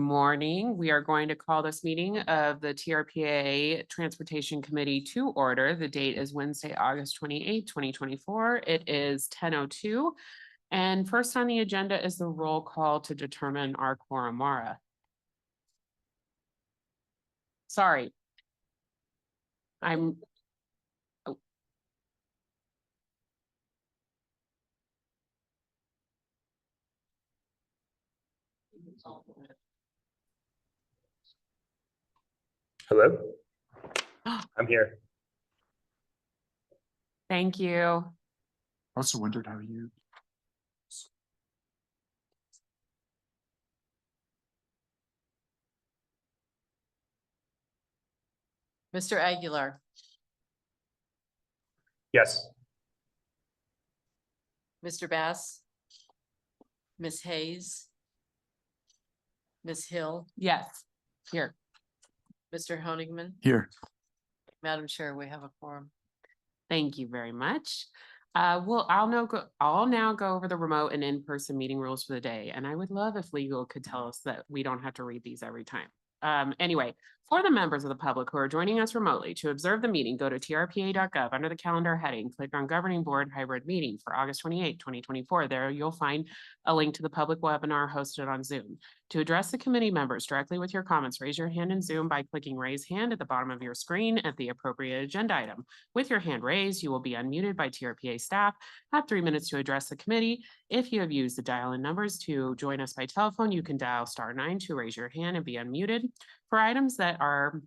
Morning. We are going to call this meeting of the TRPA Transportation Committee to order. The date is Wednesday, August 28th, 2024. It is 10:02. And first on the agenda is the roll call to determine our quorum. Mara. Sorry. Hello, I'm here. Thank you. I also wondered how you. Mr. Aguilar, Yes. Mr. Bass, Ms. Hayes, Ms. Hill, Yes, here. Mr. Honigman. Here. Madam Chair, we have a quorum. Thank you very much. I'll now go over the remote and in-person meeting rules for the day. And I would love if legal could tell us that we don't have to read these every time. Anyway, for the members of the public who are joining us remotely to observe the meeting, go to trpa.gov under the calendar heading, click on Governing Board Hybrid Meeting for August 28, 2024. There you'll find a link to the public webinar hosted on Zoom. To address the committee members directly with your comments, raise your hand in Zoom by clicking raise hand at the bottom of your screen at the appropriate agenda item. With your hand raised, you will be unmuted by TRPA staff. Have 3 minutes to address the committee. If you have used the dial-in numbers to join us by telephone, you can dial *9 to raise your hand and be unmuted. For items that are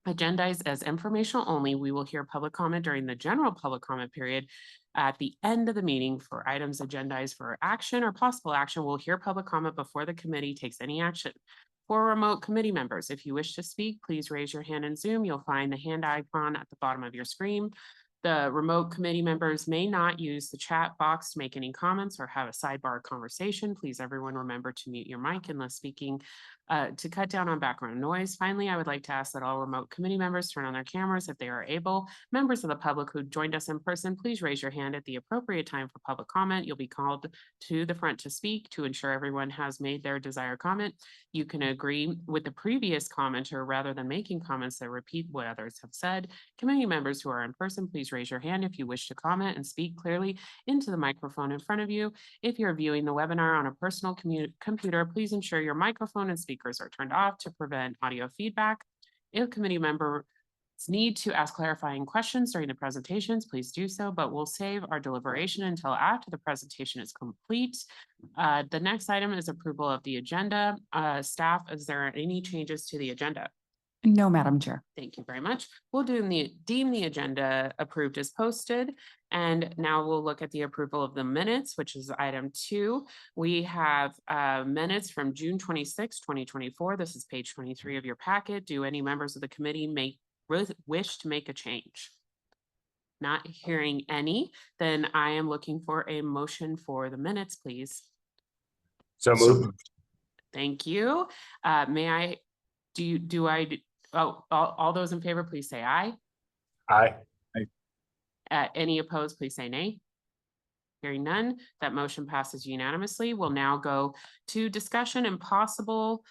agendized as informational only, we will hear public comment during the general public comment period. At the end of the meeting, for items agendized for action or possible action, we'll hear public comment before the committee takes any action. For remote committee members, if you wish to speak, please raise your hand in Zoom. You'll find the hand icon at the bottom of your screen. The remote committee members may not use the chat box to make any comments or have a sidebar conversation. Please, everyone, remember to mute your mic unless speaking to cut down on background noise. Finally, I would like to ask that all remote committee members turn on their cameras if they are able. Members of the public who joined us in person, please raise your hand at the appropriate time for public comment. You'll be called to the front to speak to ensure everyone has made their desired comment. You can agree with the previous commenter rather than making comments that repeat what others have said. Committee members who are in person, please raise your hand if you wish to comment and speak clearly into the microphone in front of you. If you're viewing the webinar on a personal computer, please ensure your microphone and speakers are turned off to prevent audio feedback. If committee members need to ask clarifying questions during the presentations, please do so, but we'll save our deliberation until after the presentation is complete. The next item is approval of the agenda. Staff, is there any changes to the agenda? No, Madam Chair. Thank you very much. We'll deem the agenda approved as posted. And now we'll look at the approval of the minutes, which is item 2. We have minutes from June 26, 2024. This is page 23 of your packet. Do any members of the committee wish to make a change? Not hearing any, then I am looking for a motion for the minutes, please. So moved. Thank you. All those in favor, please say aye. Aye. Any opposed, please say nay. Hearing none, that motion passes unanimously. We'll now go to discussion and possible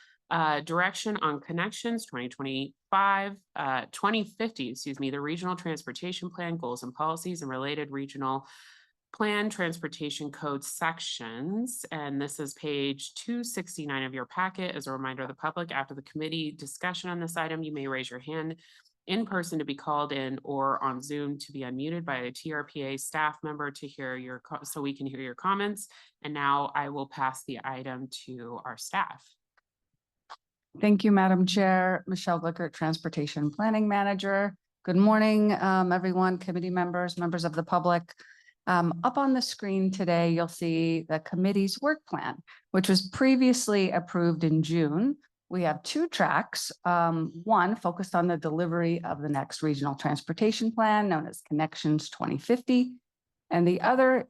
direction on connections 2050, the regional transportation plan, goals and policies, and related regional plan transportation code sections. And this is page 269 of your packet. As a reminder of the public, after the committee discussion on this item, you may raise your hand in person to be called in or on Zoom to be unmuted by a TRPA staff member to hear so we can hear your comments. And now I will pass the item to our staff. Thank you, Madam Chair. Michelle Glickert, Transportation Planning Manager. Good morning, everyone, committee members, members of the public. Up on the screen today, you'll see the committee's work plan, which was previously approved in June. We have 2 tracks, one focused on the delivery of the next regional transportation plan known as Connections 2050, and the other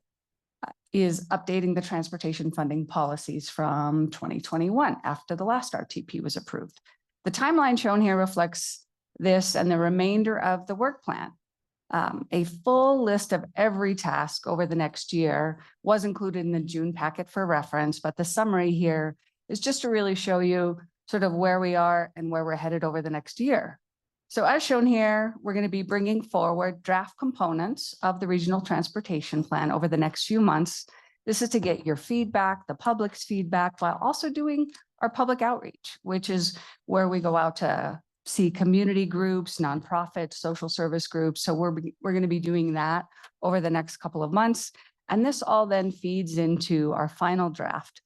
is updating the transportation funding policies from 2021 after the last RTP was approved. The timeline shown here reflects this and the remainder of the work plan. A full list of every task over the next year was included in the June packet for reference, but the summary here is just to really show you sort of where we are and where we're headed over the next year. So as shown here, we're going to be bringing forward draft components of the regional transportation plan over the next few months. This is to get your feedback, the public's feedback, while also doing our public outreach, which is where we go out to see community groups, nonprofits, social service groups. So we're going to be doing that over the next couple of months. And this all then feeds into our final draft,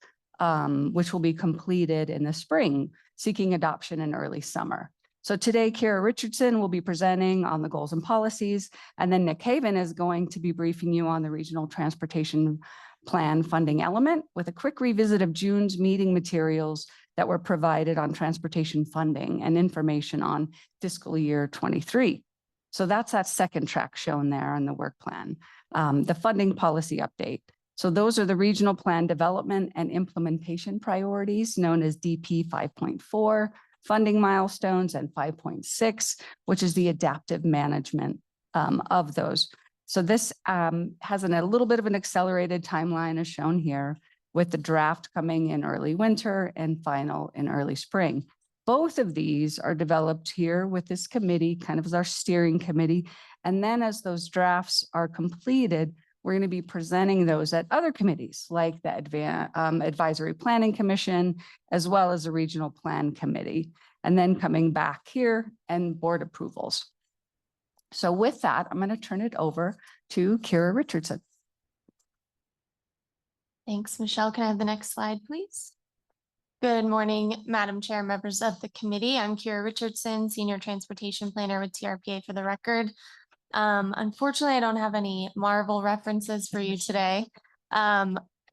which will be completed in the spring, seeking adoption in early summer. So today, Kira Richardson will be presenting on the goals and policies, and then Nick Haven is going to be briefing you on the regional transportation plan funding element with a quick revisit of June's meeting materials that were provided on transportation funding and information on fiscal year 23. So that's that second track shown there on the work plan, the funding policy update. So those are the regional plan development and implementation priorities known as DP 5.4, funding milestones, and 5.6, which is the adaptive management of those. So this has a little bit of an accelerated timeline as shown here, with the draft coming in early winter and final in early spring. Both of these are developed here with this committee, kind of as our steering committee. And then as those drafts are completed, we're going to be presenting those at other committees like the Advisory Planning Commission, as well as the Regional Plan Committee, and then coming back here and board approvals. So with that, I'm going to turn it over to Kira Richardson. Thanks, Michelle. Can I have the next slide, please? Good morning, Madam Chair, members of the committee. I'm Kira Richardson, Senior Transportation Planner with TRPA for the record. Unfortunately, I don't have any Marvel references for you today.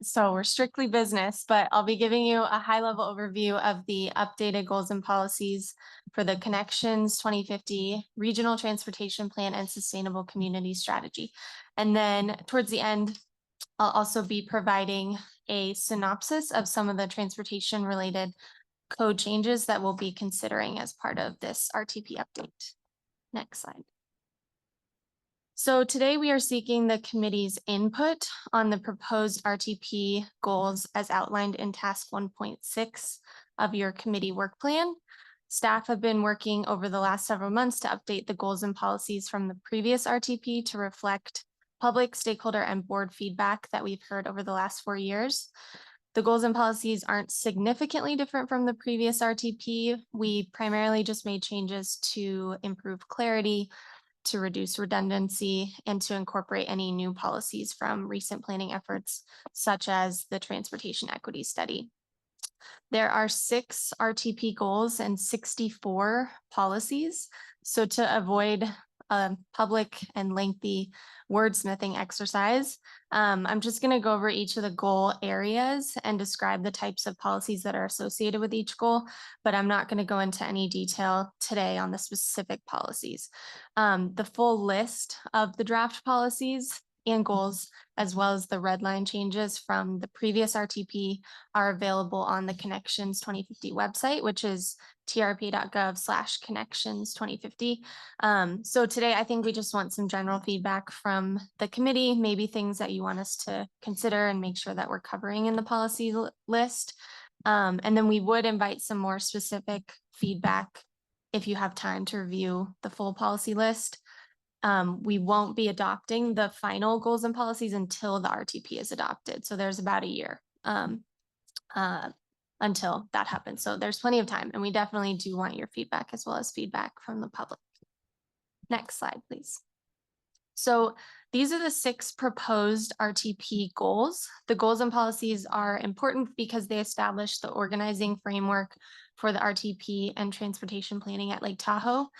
So we're strictly business, but I'll be giving you a high-level overview of the updated goals and policies for the Connections 2050 Regional Transportation Plan and Sustainable Community Strategy. And then towards the end, I'll also be providing a synopsis of some of the transportation-related code changes that we'll be considering as part of this RTP update. Next slide. So today we are seeking the committee's input on the proposed RTP goals as outlined in task 1.6 of your committee work plan. Staff have been working over the last several months to update the goals and policies from the previous RTP to reflect public, stakeholder, and board feedback that we've heard over the last 4 years. The goals and policies aren't significantly different from the previous RTP. We primarily just made changes to improve clarity, to reduce redundancy, and to incorporate any new policies from recent planning efforts, such as the Transportation Equity Study. There are 6 RTP goals and 64 policies. So to avoid a public and lengthy wordsmithing exercise, I'm just going to go over each of the goal areas and describe the types of policies that are associated with each goal, but I'm not going to go into any detail today on the specific policies. The full list of the draft policies and goals, as well as the red line changes from the previous RTP, are available on the Connections 2050 website, which is trpa.gov/connections2050. So today, I think we just want some general feedback from the committee, maybe things that you want us to consider and make sure that we're covering in the policy list. And then we would invite some more specific feedback if you have time to review the full policy list. We won't be adopting the final goals and policies until the RTP is adopted. So there's about a year until that happens. So there's plenty of time, and we definitely do want your feedback as well as feedback from the public. Next slide, please. So these are the 6 proposed RTP goals. The goals and policies are important because they establish the organizing framework for the RTP and transportation planning at Lake Tahoe.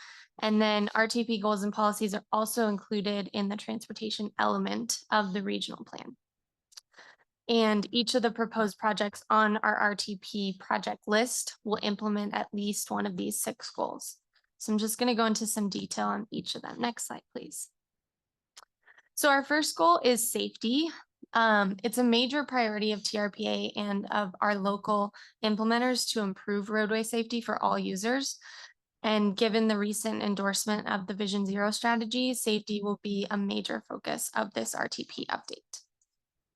And then RTP goals and policies are also included in the transportation element of the regional plan. And each of the proposed projects on our RTP project list will implement at least one of these 6 goals. So I'm just going to go into some detail on each of them. Next slide, please. So our first goal is safety. It's a major priority of TRPA and of our local implementers to improve roadway safety for all users. And given the recent endorsement of the Vision Zero strategy, safety will be a major focus of this RTP update.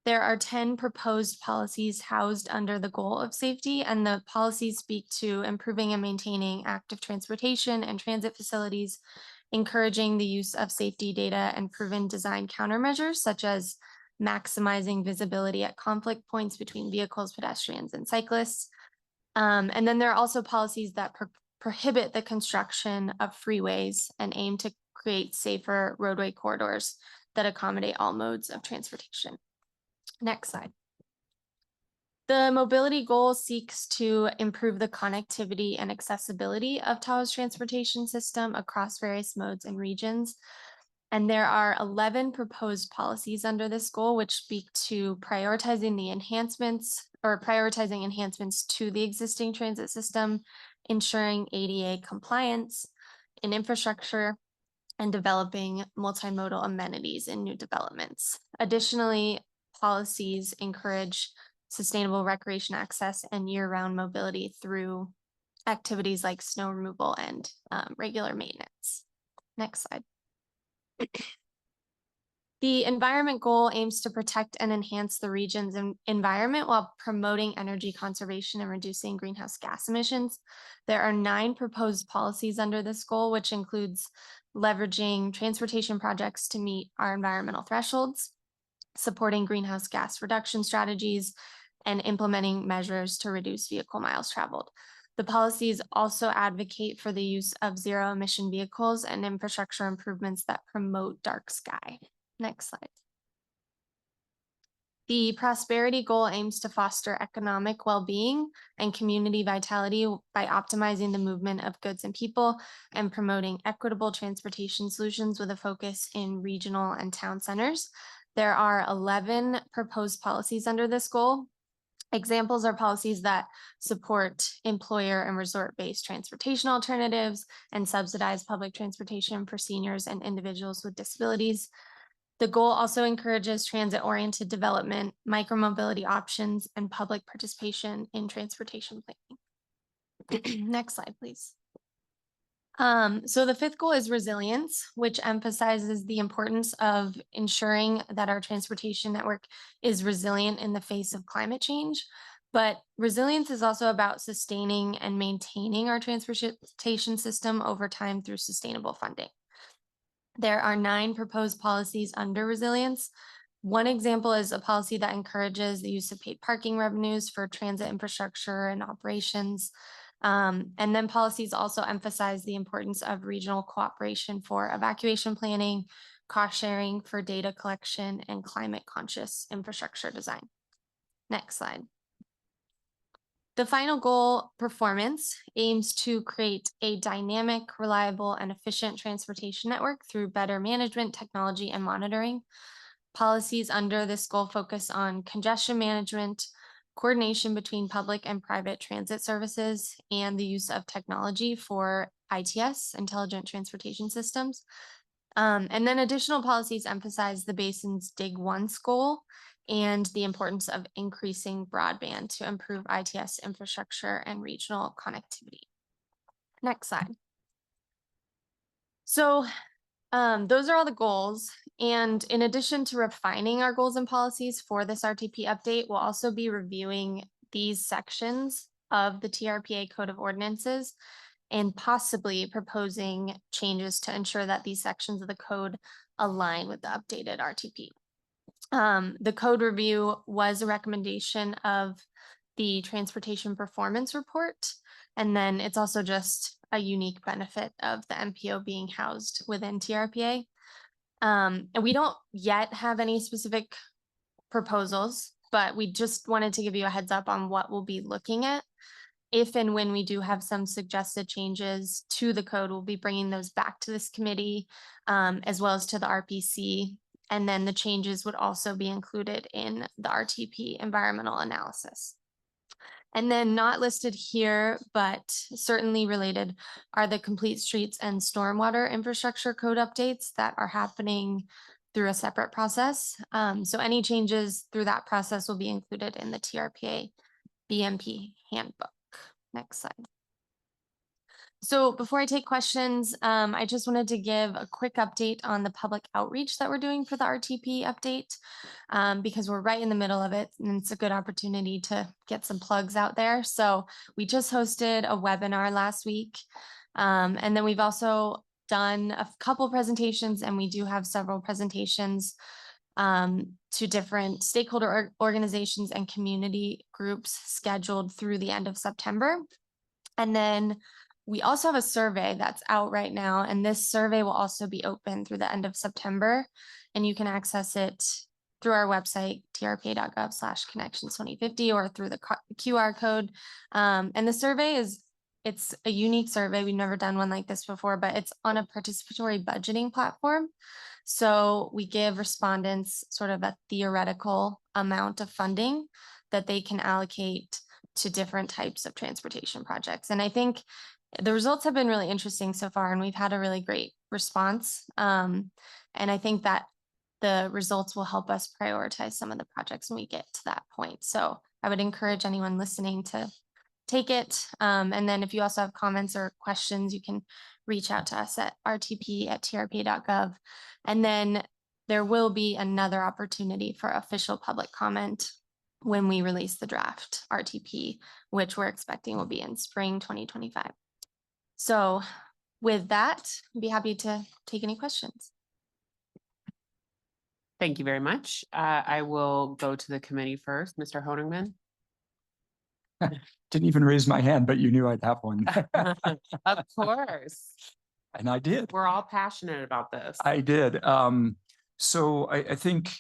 There are 10 proposed policies housed under the goal of safety, and the policies speak to improving and maintaining active transportation and transit facilities, encouraging the use of safety data and proven design countermeasures, such as maximizing visibility at conflict points between vehicles, pedestrians, and cyclists. And then there are also policies that prohibit the construction of freeways and aim to create safer roadway corridors that accommodate all modes of transportation. Next slide. The mobility goal seeks to improve the connectivity and accessibility of Tahoe's transportation system across various modes and regions. And there are 11 proposed policies under this goal, which speak to prioritizing enhancements to the existing transit system, ensuring ADA compliance in infrastructure, and developing multimodal amenities in new developments. Additionally, policies encourage sustainable recreation access and year-round mobility through activities like snow removal and regular maintenance. Next slide. The environment goal aims to protect and enhance the region's environment while promoting energy conservation and reducing greenhouse gas emissions. There are 9 proposed policies under this goal, which includes leveraging transportation projects to meet our environmental thresholds, supporting greenhouse gas reduction strategies, and implementing measures to reduce vehicle miles traveled. The policies also advocate for the use of zero-emission vehicles and infrastructure improvements that promote dark sky. Next slide. The prosperity goal aims to foster economic well-being and community vitality by optimizing the movement of goods and people and promoting equitable transportation solutions with a focus in regional and town centers. There are 11 proposed policies under this goal. Examples are policies that support employer and resort-based transportation alternatives and subsidize public transportation for seniors and individuals with disabilities. The goal also encourages transit-oriented development, micromobility options, and public participation in transportation planning. Next slide, please. So the 5th goal is resilience, which emphasizes the importance of ensuring that our transportation network is resilient in the face of climate change. But resilience is also about sustaining and maintaining our transportation system over time through sustainable funding. There are 9 proposed policies under resilience. One example is a policy that encourages the use of paid parking revenues for transit infrastructure and operations. And then policies also emphasize the importance of regional cooperation for evacuation planning, cost sharing for data collection, and climate conscious infrastructure design. Next slide. The final goal, performance, aims to create a dynamic, reliable, and efficient transportation network through better management, technology, and monitoring. Policies under this goal focus on congestion management, coordination between public and private transit services, and the use of technology for ITS, intelligent transportation systems. And then additional policies emphasize the basin's Dig Once goal and the importance of increasing broadband to improve ITS infrastructure and regional connectivity. Next slide. So those are all the goals. And in addition to refining our goals and policies for this RTP update, we'll also be reviewing these sections of the TRPA Code of Ordinances and possibly proposing changes to ensure that these sections of the code align with the updated RTP. The code review was a recommendation of the Transportation Performance Report, and then it's also just a unique benefit of the MPO being housed within TRPA. And we don't yet have any specific proposals, but we just wanted to give you a heads up on what we'll be looking at. If and when we do have some suggested changes to the code, we'll be bringing those back to this committee, as well as to the RPC. And then the changes would also be included in the RTP environmental analysis. And then not listed here, but certainly related, are the complete streets and stormwater infrastructure code updates that are happening through a separate process. So any changes through that process will be included in the TRPA BMP handbook. Next slide. So before I take questions, I just wanted to give a quick update on the public outreach that we're doing for the RTP update, because we're right in the middle of it and it's a good opportunity to get some plugs out there. So we just hosted a webinar last week. And then we've also done a couple presentations, and we do have several presentations to different stakeholder organizations and community groups scheduled through the end of September. And then we also have a survey that's out right now, and this survey will also be open through the end of September, and you can access it through our website, trpa.gov/connections2050, or through the QR code. And the survey it's a unique survey. We've never done one like this before, but it's on a participatory budgeting platform. So we give respondents sort of a theoretical amount of funding that they can allocate to different types of transportation projects. And I think the results have been really interesting so far, and we've had a really great response. And I think that the results will help us prioritize some of the projects when we get to that point. So I would encourage anyone listening to take it. And then if you also have comments or questions, you can reach out to us at rtp@trpa.gov. And then there will be another opportunity for official public comment when we release the draft RTP, which we're expecting will be in spring 2025. So with that, I'd be happy to take any questions. Thank you very much. I will go to the committee first. Mr. Honigman? Didn't even raise my hand, but you knew I'd have one. Of course. And I did. We're all passionate about this. I did. So I think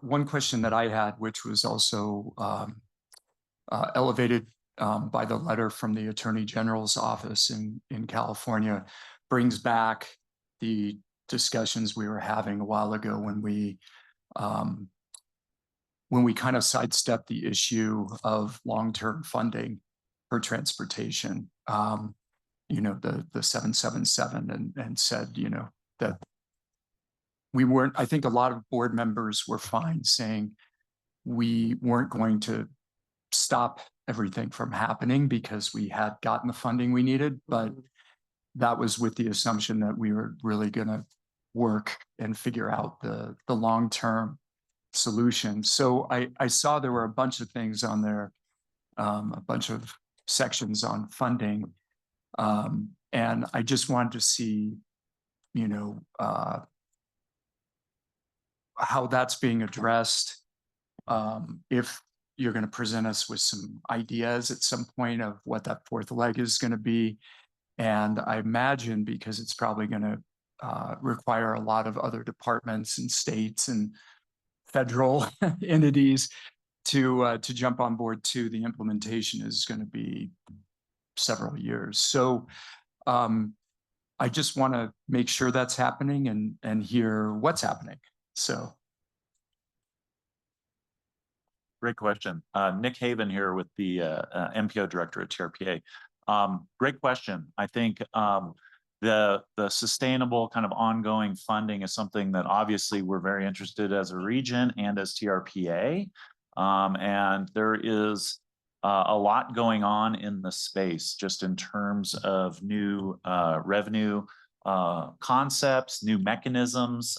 one question that I had, which was also elevated by the letter from the Attorney General's office in California, brings back the discussions we were having a while ago when we kind of sidestepped the issue of long-term funding for transportation. The 777 and said, that we weren't, I think a lot of board members were fine saying we weren't going to stop everything from happening because we had gotten the funding we needed, but that was with the assumption that we were really going to work and figure out the long-term solution. So I saw there were a bunch of things on there, a bunch of sections on funding. And I just wanted to see, how that's being addressed. If you're going to present us with some ideas at some point of what that fourth leg is going to be. And I imagine because it's probably going to require a lot of other departments and states and federal entities to jump on board too, the implementation is going to be several years. So I just want to make sure that's happening and hear what's happening. So. Great question. Nick Haven here with the MPO director at TRPA. Great question. I think the sustainable kind of ongoing funding is something that obviously we're very interested as a region and as TRPA. And there is a lot going on in the space just in terms of new revenue concepts, new mechanisms.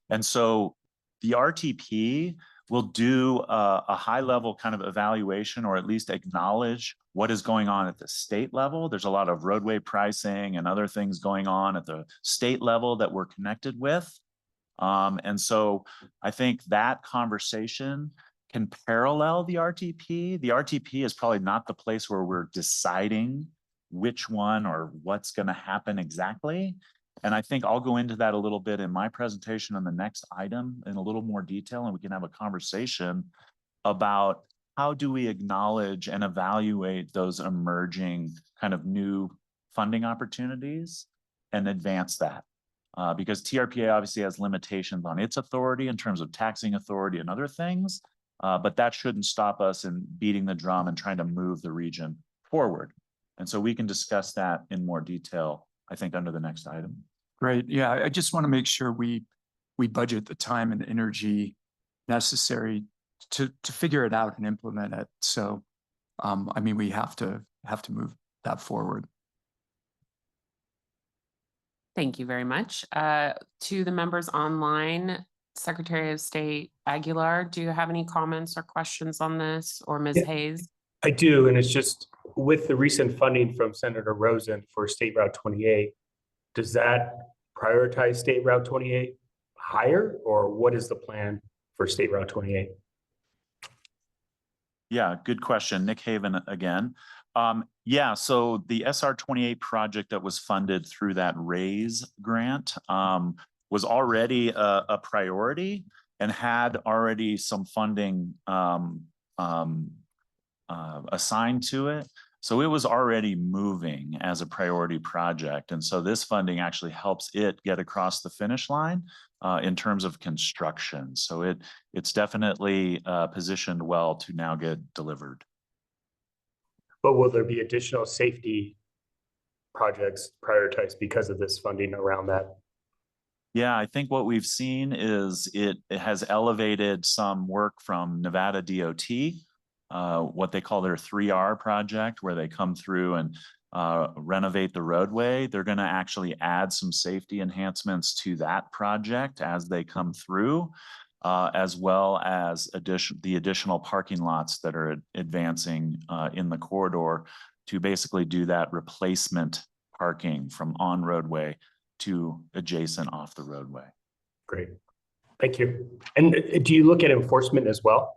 And so the RTP will do a high level kind of evaluation, or at least acknowledge what is going on at the state level. There's a lot of roadway pricing and other things going on at the state level that we're connected with. And so I think that conversation can parallel the RTP. The RTP is probably not the place where we're deciding which one or what's going to happen exactly. And I think I'll go into that a little bit in my presentation on the next item in a little more detail, and we can have a conversation about how do we acknowledge and evaluate those emerging kind of new funding opportunities and advance that. Because TRPA obviously has limitations on its authority in terms of taxing authority and other things, but that shouldn't stop us in beating the drum and trying to move the region forward. And so we can discuss that in more detail, I think, under the next item. Great. Yeah, I just want to make sure we budget the time and energy necessary to figure it out and implement it. So, I mean, we have to move that forward. Thank you very much. To the members online, Secretary of State Aguilar, do you have any comments or questions on this, or Ms. Yeah. Hayes? I do, and it's just with the recent funding from Senator Rosen for State Route 28, does that prioritize State Route 28 higher, or what is the plan for State Route 28? Yeah, good question. Nick Haven again. Yeah, so the SR 28 project that was funded through that RAISE grant was already a priority and had already some funding assigned to it. So it was already moving as a priority project. And so this funding actually helps it get across the finish line in terms of construction. So it's definitely positioned well to now get delivered. But will there be additional safety projects prioritized because of this funding around that? Yeah, I think what we've seen is it has elevated some work from Nevada DOT, what they call their 3R project, where they come through and renovate the roadway. They're going to actually add some safety enhancements to that project as they come through, as well as the additional parking lots that are advancing in the corridor to basically do that replacement parking from on roadway to adjacent off the roadway. Great. Thank you. And do you look at enforcement as well?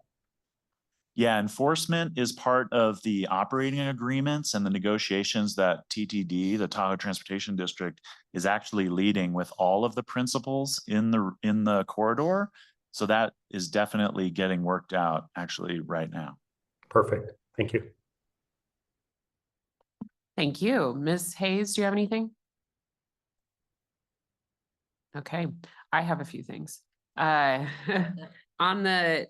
Yeah, enforcement is part of the operating agreements and the negotiations that TTD, the Tahoe Transportation District, is actually leading with all of the principals in the corridor. So that is definitely getting worked out actually right now. Perfect. Thank you. Thank you. Ms. Hayes, do you have anything? Okay, I have a few things. On the,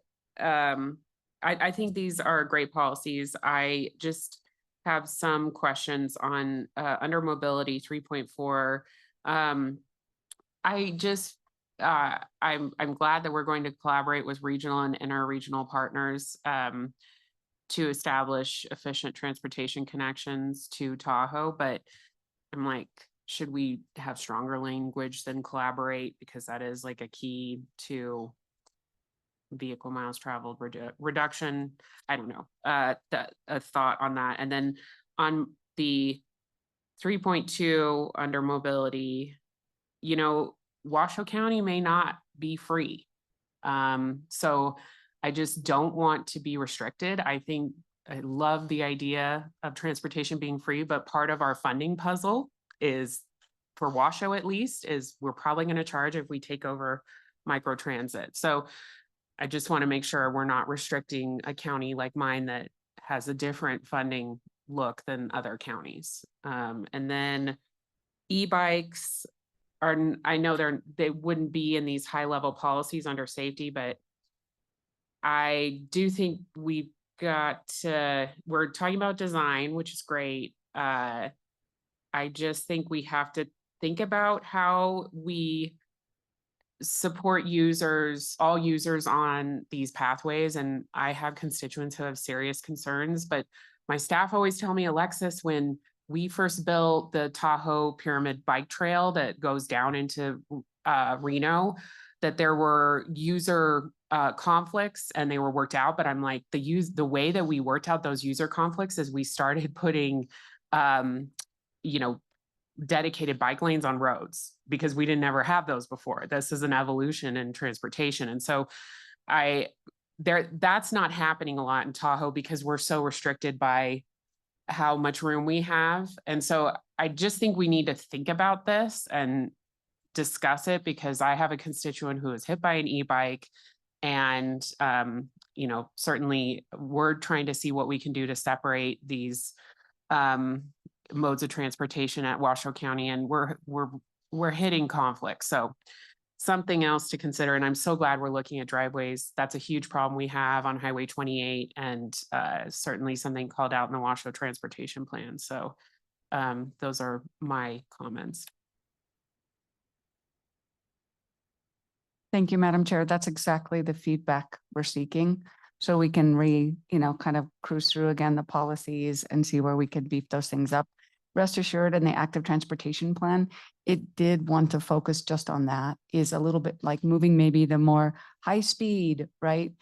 I think these are great policies. I just have some questions on, under mobility 3.4. I just, I'm glad that we're going to collaborate with regional and interregional partners, to establish efficient transportation connections to Tahoe, but I'm like, should we have stronger language than collaborate? Because that is like a key to vehicle miles traveled reduction. I don't know, a thought on that. And then on the 3.2 under mobility, you know, Washoe County may not be free. So I just don't want to be restricted. I love the idea of transportation being free, but part of our funding puzzle is, for Washoe at least, is we're probably going to charge if we take over microtransit. So I just want to make sure we're not restricting a county like mine that has a different funding look than other counties. And then e-bikes are, I know they wouldn't be in these high level policies under safety, but I do think we're talking about design, which is great. I just think we have to think about how we support all users on these pathways. And I have constituents who have serious concerns, but my staff always tell me, Alexis, when we first built the Tahoe Pyramid Bike Trail that goes down into Reno, that there were user conflicts and they were worked out. But I'm like, the way that we worked out those user conflicts is we started putting dedicated bike lanes on roads, because we didn't ever have those before. This is an evolution in transportation. And so that's not happening a lot in Tahoe because we're so restricted by how much room we have. And so I just think we need to think about this and discuss it, because I have a constituent who was hit by an e-bike, and certainly we're trying to see what we can do to separate these modes of transportation at Washoe County, and we're hitting conflict. So something else to consider. And I'm so glad we're looking at driveways. That's a huge problem we have on Highway 28, and certainly something called out in the Washoe Transportation Plan. So those are my comments. Thank you, Madam Chair. That's exactly the feedback we're seeking. So we can kind of cruise through again the policies and see where we can beef those things up. rest assured in the active transportation plan, it did want to focus just on that, is a little bit like moving maybe the more high speed, right?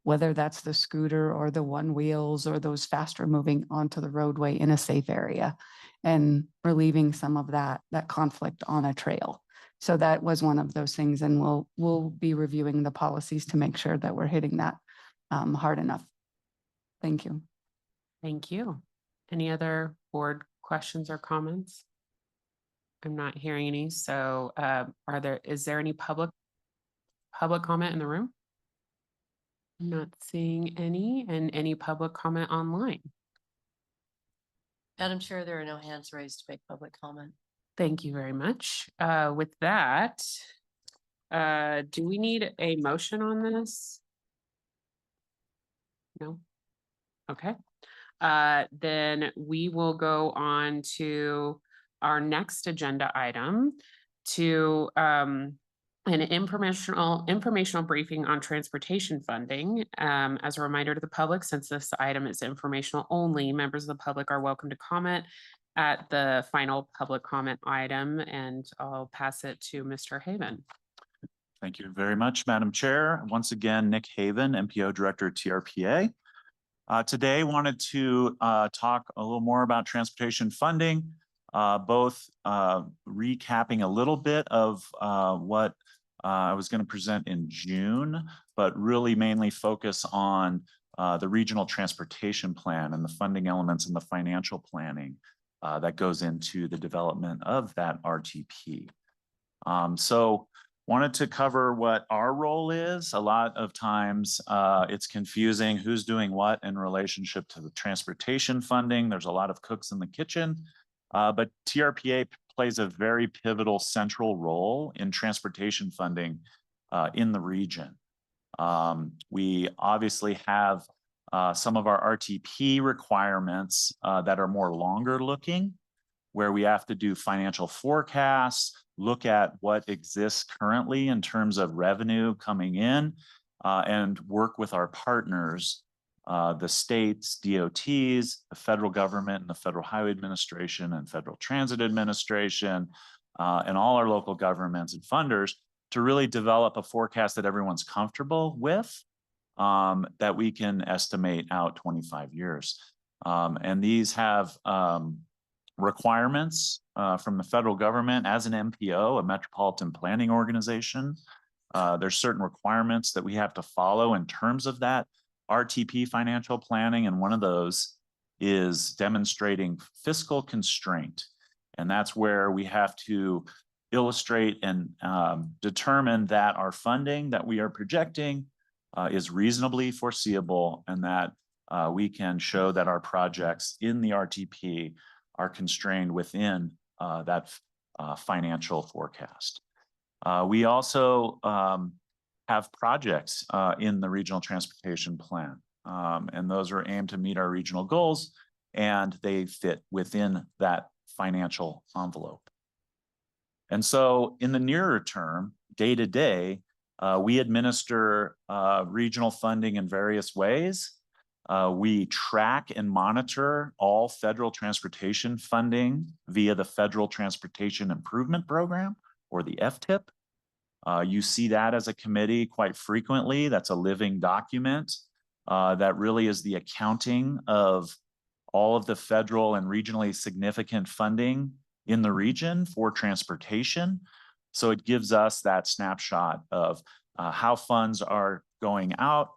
Whether that's the scooter or the one wheels or those faster moving onto the roadway in a safe area, and relieving some of that conflict on a trail. So that was one of those things, and we'll be reviewing the policies to make sure that we're hitting that hard enough. Thank you. Thank you. Any other board questions or comments? I'm not hearing any. So is there any public comment in the room? I'm not seeing any, and any public comment online. Madam Chair, there are no hands raised to make public comment. Thank you very much. With that, do we need a motion on this? No? Okay. Then we will go on to our next agenda item to an informational briefing on transportation funding. As a reminder to the public, since this item is informational only, members of the public are welcome to comment at the final public comment item, and I'll pass it to Mr. Haven. Thank you very much, Madam Chair. Once again, Nick Haven, MPO Director at TRPA. Today, wanted to talk a little more about transportation funding, both recapping a little bit of what I was going to present in June, but really mainly focus on the regional transportation plan and the funding elements and the financial planning that goes into the development of that RTP. So wanted to cover what our role is. A lot of times it's confusing who's doing what in relationship to the transportation funding. There's a lot of cooks in the kitchen, but TRPA plays a very pivotal central role in transportation funding in the region. We obviously have some of our RTP requirements that are more longer looking, where we have to do financial forecasts, look at what exists currently in terms of revenue coming in, and work with our partners, the states, DOTs, the federal government, and the Federal Highway Administration and Federal Transit Administration, and all our local governments and funders to really develop a forecast that everyone's comfortable with, that we can estimate out 25 years. And these have requirements from the federal government. As an MPO, a metropolitan planning organization, there's certain requirements that we have to follow in terms of that RTP financial planning, and one of those is demonstrating fiscal constraint. And that's where we have to illustrate and determine that our funding that we are projecting is reasonably foreseeable, and that we can show that our projects in the RTP are constrained within that financial forecast. We also have projects in the regional transportation plan, and those are aimed to meet our regional goals, and they fit within that financial envelope. And so in the nearer term, day to day, we administer regional funding in various ways. We track and monitor all federal transportation funding via the Federal Transportation Improvement Program, or the FTIP. You see that as a committee quite frequently. That's a living document that really is the accounting of all of the federal and regionally significant funding in the region for transportation. So it gives us that snapshot of how funds are going out,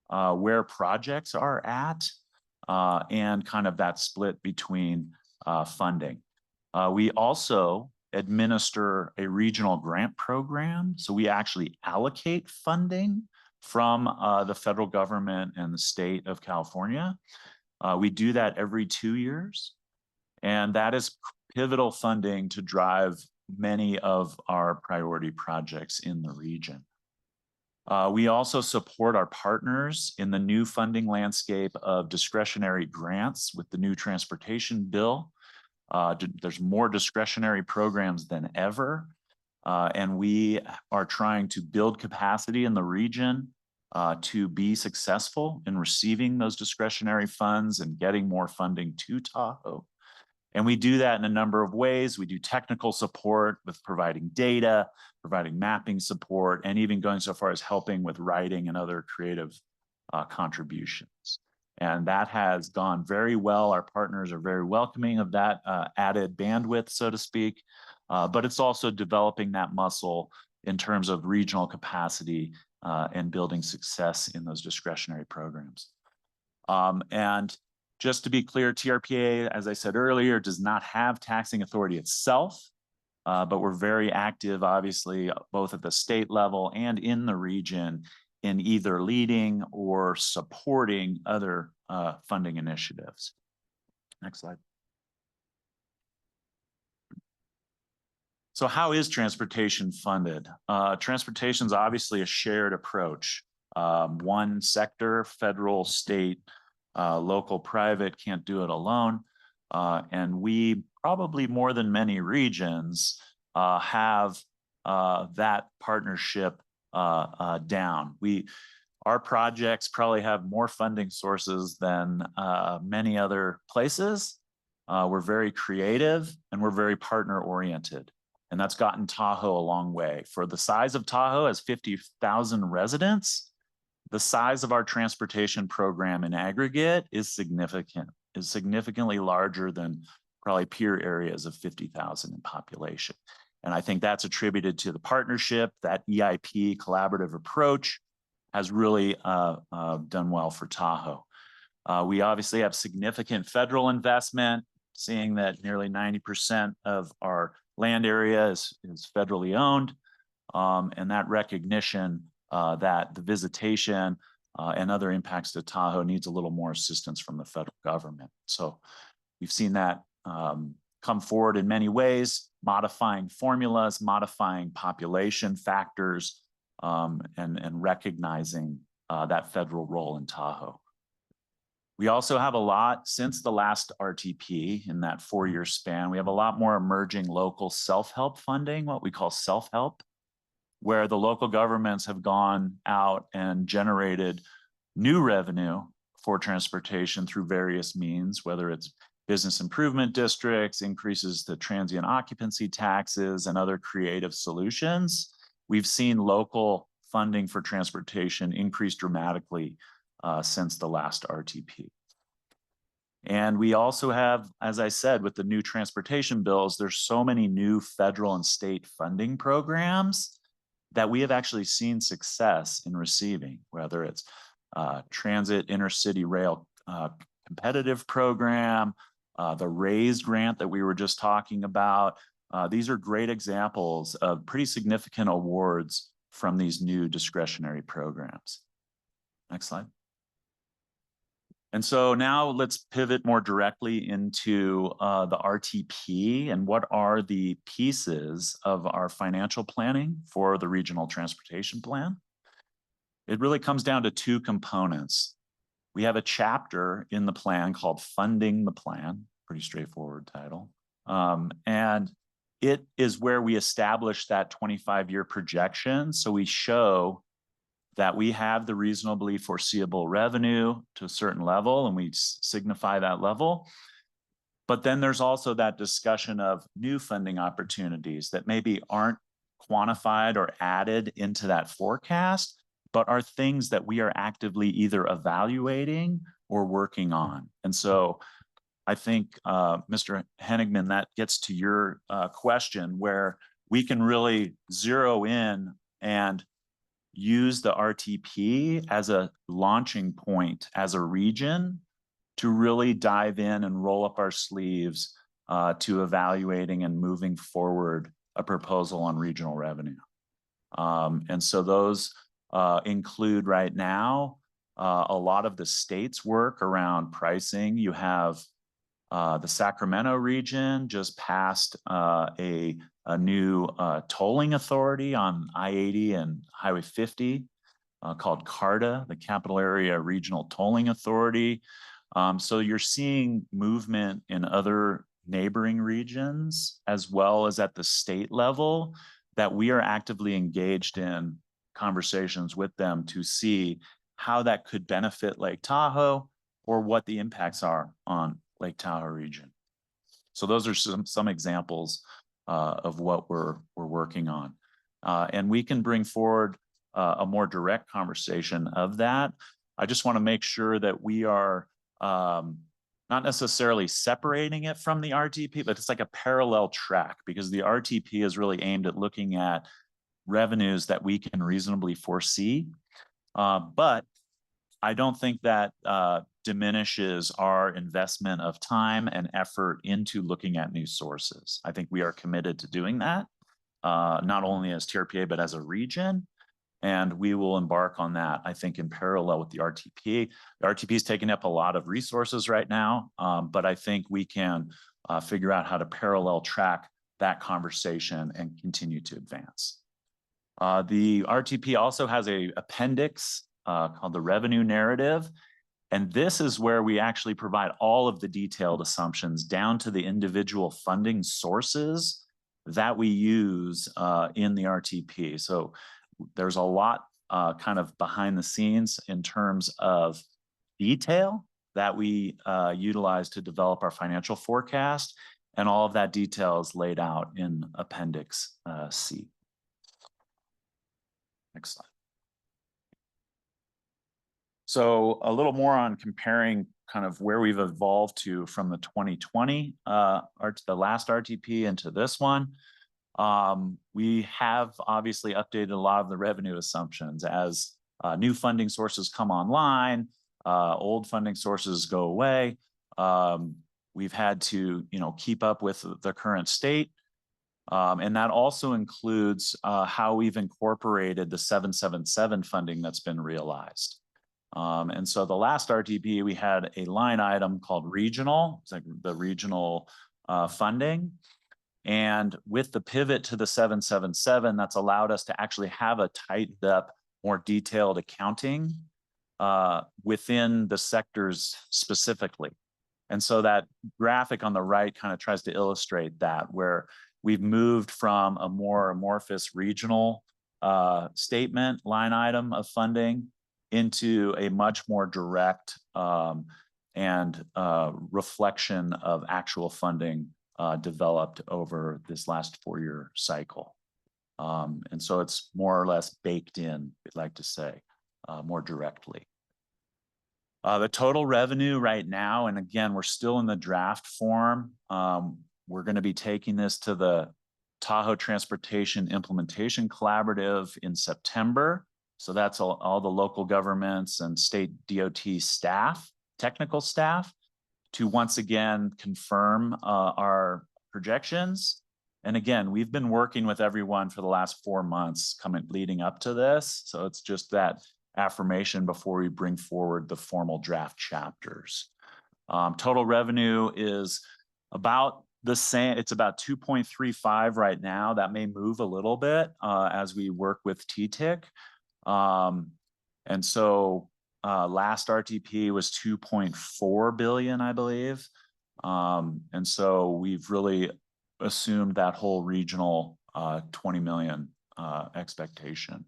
where projects are at, and kind of that split between funding. We also administer a regional grant program. So we actually allocate funding from the federal government and the state of California. We do that every 2 years. And that is pivotal funding to drive many of our priority projects in the region. We also support our partners in the new funding landscape of discretionary grants with the new transportation bill. There's more discretionary programs than ever, and we are trying to build capacity in the region to be successful in receiving those discretionary funds and getting more funding to Tahoe. And we do that in a number of ways. We do technical support with providing data, providing mapping support, and even going so far as helping with writing and other creative contributions. And that has gone very well. Our partners are very welcoming of that added bandwidth, so to speak. But it's also developing that muscle in terms of regional capacity and building success in those discretionary programs. And just to be clear, TRPA, as I said earlier, does not have taxing authority itself, but we're very active, obviously, both at the state level and in the region in either leading or supporting other funding initiatives. Next slide. So how is transportation funded? Transportation is obviously a shared approach. One sector, federal, state, local, private, can't do it alone. And we probably more than many regions have that partnership down. Our projects probably have more funding sources than many other places. We're very creative and we're very partner oriented. And that's gotten Tahoe a long way. For the size of Tahoe as 50,000 residents, the size of our transportation program in aggregate is significantly larger than probably peer areas of 50,000 in population. And I think that's attributed to the partnership. That EIP collaborative approach has really done well for Tahoe. We obviously have significant federal investment, seeing that nearly 90% of our land area is federally owned, and that recognition that the visitation and other impacts to Tahoe needs a little more assistance from the federal government. So we've seen that come forward in many ways, modifying formulas, modifying population factors, and recognizing that federal role in Tahoe. We also have a lot since the last RTP in that 4-year span. We have a lot more emerging local self-help funding, what we call self-help, where the local governments have gone out and generated new revenue for transportation through various means, whether it's business improvement districts, increases to transient occupancy taxes, and other creative solutions. We've seen local funding for transportation increase dramatically since the last RTP. And we also have, as I said, with the new transportation bills, there's so many new federal and state funding programs that we have actually seen success in receiving, whether it's transit intercity rail competitive program, the RAISE grant that we were just talking about. These are great examples of pretty significant awards from these new discretionary programs. Next slide. And so now let's pivot more directly into the RTP and what are the pieces of our financial planning for the regional transportation plan. It really comes down to two components. We have a chapter in the plan called Funding the Plan, pretty straightforward title. And it is where we establish that 25-year projection. So we show that we have the reasonably foreseeable revenue to a certain level, and we signify that level. But then there's also that discussion of new funding opportunities that maybe aren't quantified or added into that forecast, but are things that we are actively either evaluating or working on. And so I think, Mr. Henigman, that gets to your question where we can really zero in and use the RTP as a launching point as a region to really dive in and roll up our sleeves to evaluating and moving forward a proposal on regional revenue. And so those include right now a lot of the state's work around pricing. You have the Sacramento region just passed a new tolling authority on I-80 and Highway 50 called CARTA, the Capital Area Regional Tolling Authority. So you're seeing movement in other neighboring regions as well as at the state level that we are actively engaged in conversations with them to see how that could benefit Lake Tahoe or what the impacts are on Lake Tahoe region. So those are some examples of what we're working on. And we can bring forward a more direct conversation of that. I just want to make sure that we are not necessarily separating it from the RTP, but it's like a parallel track, because the RTP is really aimed at looking at revenues that we can reasonably foresee. But I don't think that diminishes our investment of time and effort into looking at new sources. I think we are committed to doing that, not only as TRPA, but as a region. And we will embark on that, I think, in parallel with the RTP. The RTP is taking up a lot of resources right now, but I think we can figure out how to parallel track that conversation and continue to advance. The RTP also has an appendix called the revenue narrative. And this is where we actually provide all of the detailed assumptions down to the individual funding sources that we use in the RTP. So there's a lot kind of behind the scenes in terms of detail that we utilize to develop our financial forecast. And all of that detail is laid out in Appendix C. Next slide. So a little more on comparing kind of where we've evolved to from the 2020 the last RTP into this one. We have obviously updated a lot of the revenue assumptions as new funding sources come online, old funding sources go away. We've had to, keep up with the current state. And that also includes how we've incorporated the 777 funding that's been realized. And so the last RTP, we had a line item called regional, it's like the regional funding. And with the pivot to the 777, that's allowed us to actually have a tightened up, more detailed accounting within the sectors specifically. And so that graphic on the right kind of tries to illustrate that, where we've moved from a more amorphous regional statement line item of funding into a much more direct and reflection of actual funding developed over this last 4-year cycle. And so it's more or less baked in, we'd like to say, more directly. The total revenue right now, and again, we're still in the draft form. We're going to be taking this to the Tahoe Transportation Implementation Collaborative in September. So that's all the local governments and state DOT staff, technical staff, to once again confirm our projections. And again, we've been working with everyone for the last 4 months leading up to this. So it's just that affirmation before we bring forward the formal draft chapters. Total revenue is about the same. It's about 2.35 right now. That may move a little bit as we work with TTIC. And so last RTP was 2.4 billion, I believe. And so we've really assumed that whole regional 20 million expectation.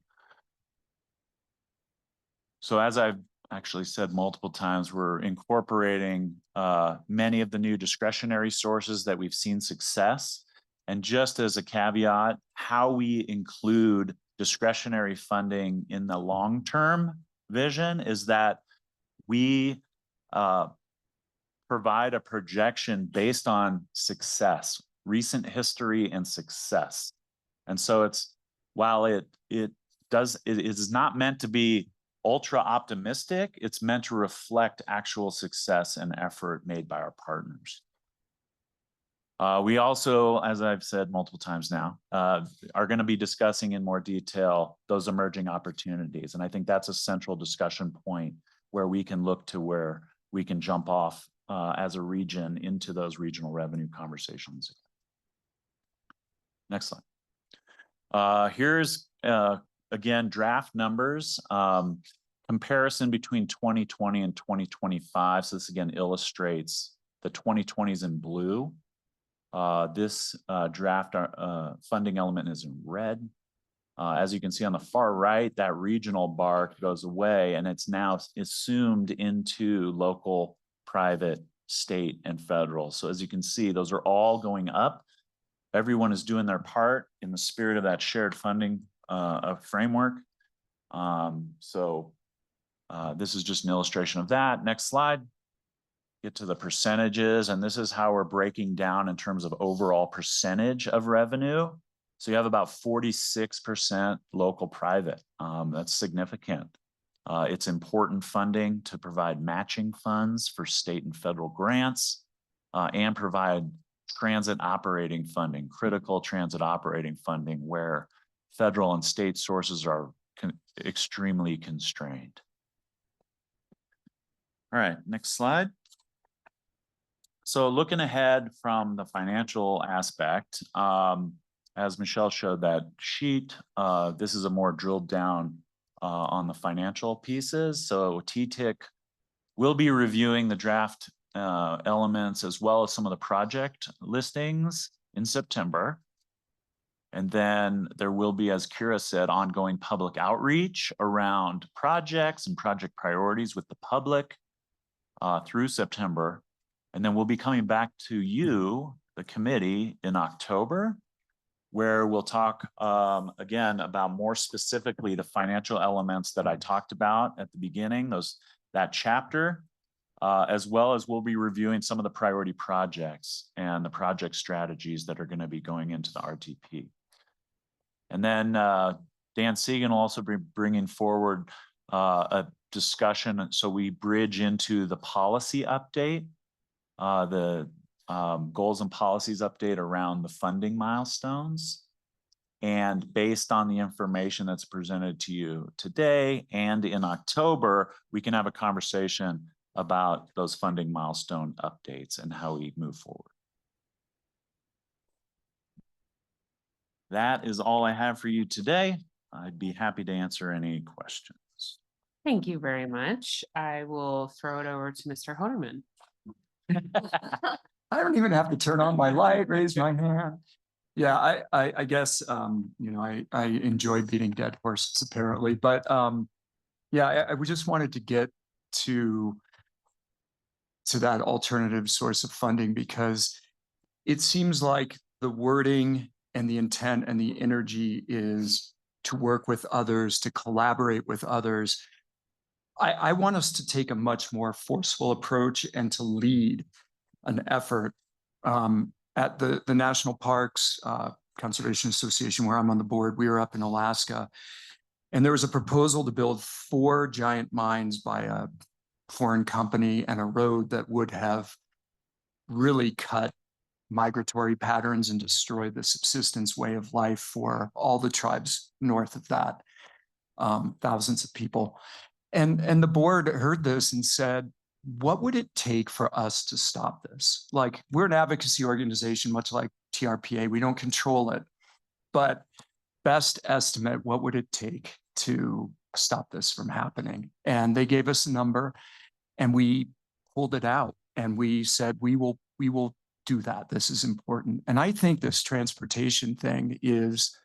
So as I've actually said multiple times, we're incorporating many of the new discretionary sources that we've seen success. And just as a caveat, how we include discretionary funding in the long-term vision is that we provide a projection based on success, recent history and success. And so it's, while it is not meant to be ultra optimistic, it's meant to reflect actual success and effort made by our partners. We also, as I've said multiple times now, are going to be discussing in more detail those emerging opportunities. And I think that's a central discussion point where we can look to where we can jump off as a region into those regional revenue conversations. Next slide. Here's, again, draft numbers. Comparison between 2020 and 2025. So this again illustrates the 2020s in blue. This draft funding element is in red. As you can see on the far right, that regional bar goes away and it's now assumed into local private state, and federal. So as you can see, those are all going up. Everyone is doing their part in the spirit of that shared funding framework. This is just an illustration of that. Next slide. Get to the percentages, and this is how we're breaking down in terms of overall percentage of revenue. So you have about 46% local private. That's significant. It's important funding to provide matching funds for state and federal grants and provide transit operating funding, critical transit operating funding where federal and state sources are extremely constrained. All right, next slide. So looking ahead from the financial aspect, as Michelle showed that sheet, this is a more drilled down on the financial pieces. So TTIC will be reviewing the draft elements as well as some of the project listings in September. And then there will be, as Kira said, ongoing public outreach around projects and project priorities with the public through September. And then we'll be coming back to you, the committee, in October, where we'll talk again about more specifically the financial elements that I talked about at the beginning, that chapter, as well as we'll be reviewing some of the priority projects and the project strategies that are going to be going into the RTP. And then Dan Segan will also be bringing forward a discussion so we bridge into the policy update, the goals and policies update around the funding milestones. And based on the information that's presented to you today and in October, we can have a conversation about those funding milestone updates and how we move forward. That is all I have for you today. I'd be happy to answer any questions. Thank you very much. I will throw it over to Mr. Hoderman. I don't even have to turn on my light, raise my hand. Yeah, I guess, you know, I enjoy beating dead horses apparently, but yeah, I just wanted to get to that alternative source of funding because it seems like the wording and the intent and the energy is to work with others, to collaborate with others. I want us to take a much more forceful approach and to lead an effort at the National Parks Conservation Association, where I'm on the board. We were up in Alaska, and there was a proposal to build 4 giant mines by a foreign company and a road that would have really cut migratory patterns and destroyed the subsistence way of life for all the tribes north of that, thousands of people. And the board heard this and said, what would it take for us to stop this? Like, we're an advocacy organization, much like TRPA. We don't control it, but best estimate, what would it take to stop this from happening? And they gave us a number and we pulled it out and we said, we will do that. This is important. And I think this transportation thing is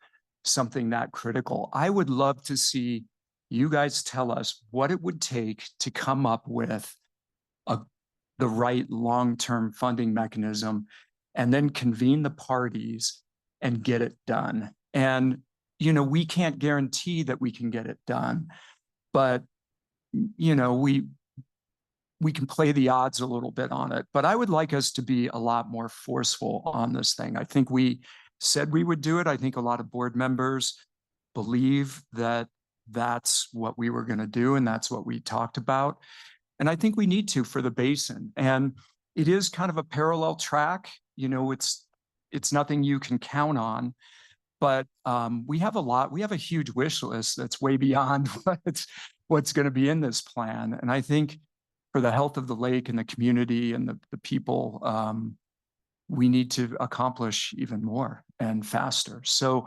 something that critical. I would love to see you guys tell us what it would take to come up with the right long-term funding mechanism and then convene the parties and get it done. And, you know, we can't guarantee that we can get it done, but, you know, we can play the odds a little bit on it, but I would like us to be a lot more forceful on this thing. I think we said we would do it. I think a lot of board members believe that that's what we were going to do and that's what we talked about. And I think we need to for the basin. And it is kind of a parallel track. You know, it's nothing you can count on, but we have a huge wish list that's way beyond what's going to be in this plan. And I think for the health of the lake and the community and the people, we need to accomplish even more and faster. So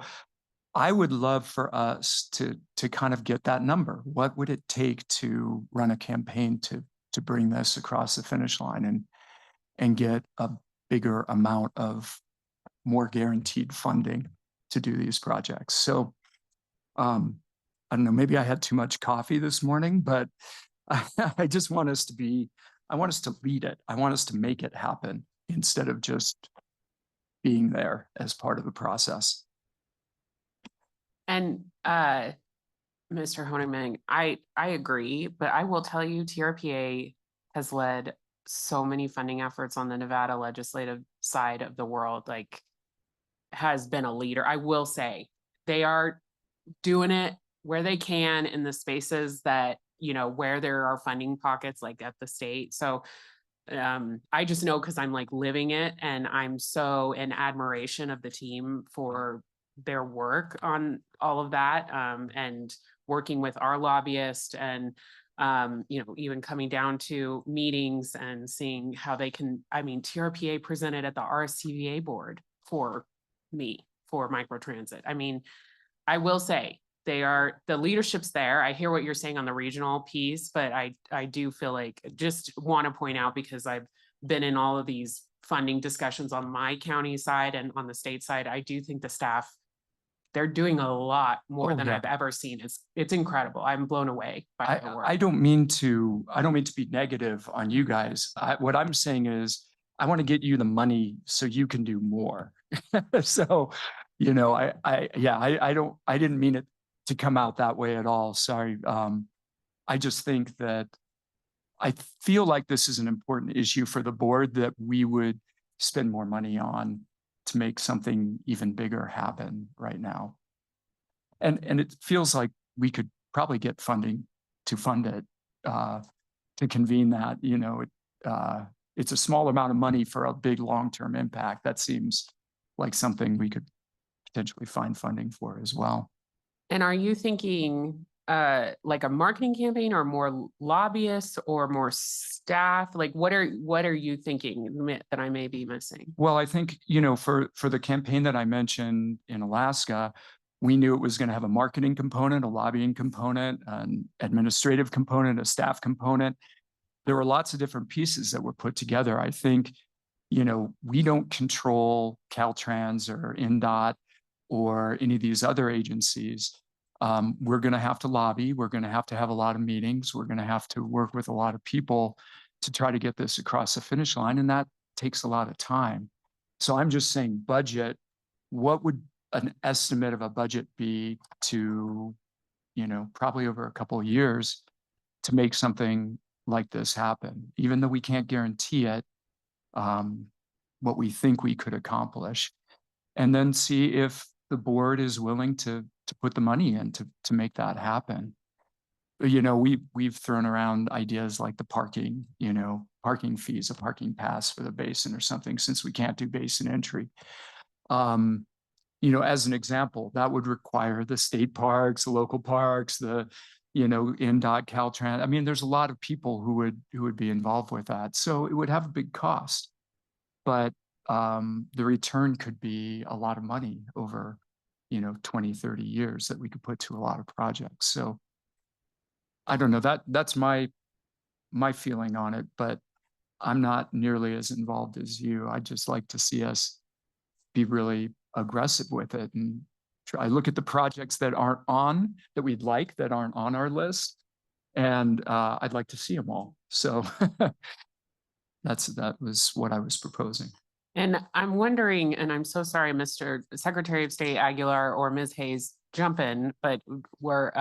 I would love for us to kind of get that number. What would it take to run a campaign to bring this across the finish line and get a bigger amount of more guaranteed funding to do these projects? So I don't know, maybe I had too much coffee this morning, but I just want us to be I want us to lead it. I want us to make it happen instead of just being there as part of the process. And Mr. Honigman, I agree, but I will tell you, TRPA has led so many funding efforts on the Nevada legislative side of the world, like has been a leader. I will say they are doing it where they can in the spaces that, you know, where there are funding pockets like at the state. So I just know because I'm like living it, and I'm so in admiration of the team for their work on all of that, and working with our lobbyist, and you know, even coming down to meetings and seeing how they can, I mean, TRPA presented at the RSTVA board for me for microtransit. I mean, I will say the leadership's there. I hear what you're saying on the regional piece, but I do feel like, just want to point out, because I've been in all of these funding discussions on my county side and on the state side, I do think the staff, they're doing a lot more Oh, than yeah. I've ever seen. It's incredible. I'm blown away by the work. I don't mean to be negative on you guys. What I'm saying is I want to get you the money so you can do more. So, you know, I didn't mean it to come out that way at all. Sorry. I just think that I feel like this is an important issue for the board that we would spend more money on to make something even bigger happen right now. And it feels like we could probably get funding to fund it, to convene that. You know, it's a small amount of money for a big long-term impact. That seems like something we could potentially find funding for as well. And are you thinking like a marketing campaign, or more lobbyists, or more staff? Like what are you thinking that I may be missing? Well, I think, you know, for the campaign that I mentioned in Alaska, we knew it was going to have a marketing component, a lobbying component, an administrative component, a staff component. There were lots of different pieces that were put together. I think, you know, we don't control Caltrans or INDOT or any of these other agencies. We're going to have to lobby. We're going to have a lot of meetings. We're going to have to work with a lot of people to try to get this across the finish line. And that takes a lot of time. So I'm just saying budget. What would an estimate of a budget be to, you know, probably over a couple of years to make something like this happen, even though we can't guarantee it, what we think we could accomplish, and then see if the board is willing to put the money in to make that happen. You know, we've thrown around ideas like the parking, you know, parking fees, a parking pass for the basin or something, since we can't do basin entry. You know, as an example, that would require the state parks, the local parks, the, you know, INDOT, Caltrans. I mean, there's a lot of people who would be involved with that. So it would have a big cost, but the return could be a lot of money over, you know, 20, 30 years that we could put to a lot of projects. So I don't know, that's my feeling on it, but I'm not nearly as involved as you. I'd just like to see us be really aggressive with it and try. I look at the projects that aren't on, that we'd like, that aren't on our list, and I'd like to see them all. So that was what I was proposing. And I'm wondering, and I'm so sorry, Mr. Secretary of State Aguilar or Ms. Hayes, jump in, but we're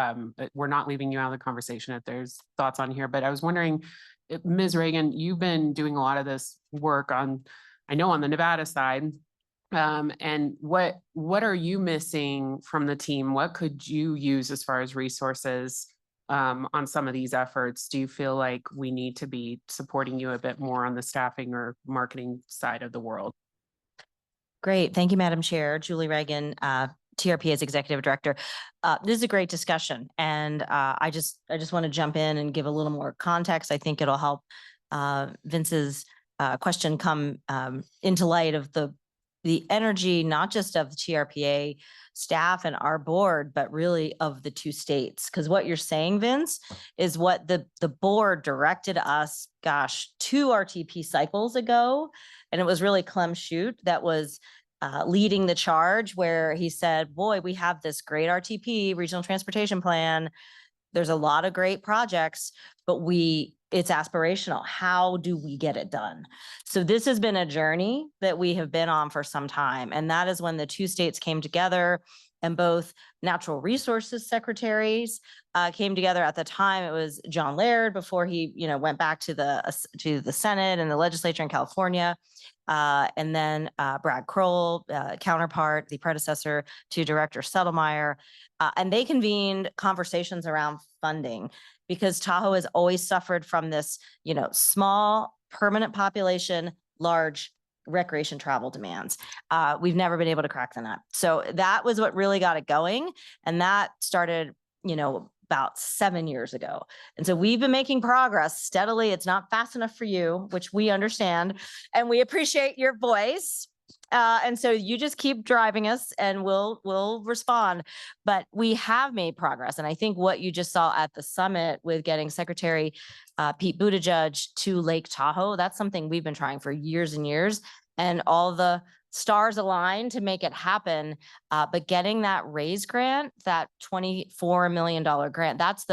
not leaving you out of the conversation if there's thoughts on here. But I was wondering, Ms. Reagan, you've been doing a lot of this work on, I know, on the Nevada side. And what are you missing from the team? What could you use as far as resources on some of these efforts? Do you feel like we need to be supporting you a bit more on the staffing or marketing side of the world? Great. Thank you, Madam Chair. Julie Reagan, TRPA's Executive Director. This is a great discussion. And I just want to jump in and give a little more context. I think it'll help Vince's question come into light of the energy, not just of the TRPA staff and our board, but really of the two states. Because what you're saying, Vince, is what the board directed us, gosh, 2 RTP cycles ago. And it was really Clem Shute that was leading the charge, where he said, boy, we have this great RTP, Regional Transportation Plan. there's a lot of great projects, but it's aspirational. How do we get it done? So this has been a journey that we have been on for some time. And that is when the two states came together and both natural resources secretaries came together. At the time, it was John Laird before he, went back to the Senate and the legislature in California. And then Brad Kroll, counterpart, the predecessor to Director Settlemyer. And they convened conversations around funding because Tahoe has always suffered from this, small permanent population, large recreation travel demands. We've never been able to crack the nut. So that was what really got it going. And that started, about 7 years ago. And so we've been making progress steadily. It's not fast enough for you, which we understand, and we appreciate your voice. And so you just keep driving us and we'll respond. But we have made progress. And I think what you just saw at the summit with getting Secretary Pete Buttigieg to Lake Tahoe, that's something we've been trying for years and years. And all the stars aligned to make it happen. But getting that RAISE grant, that $24 million grant, that's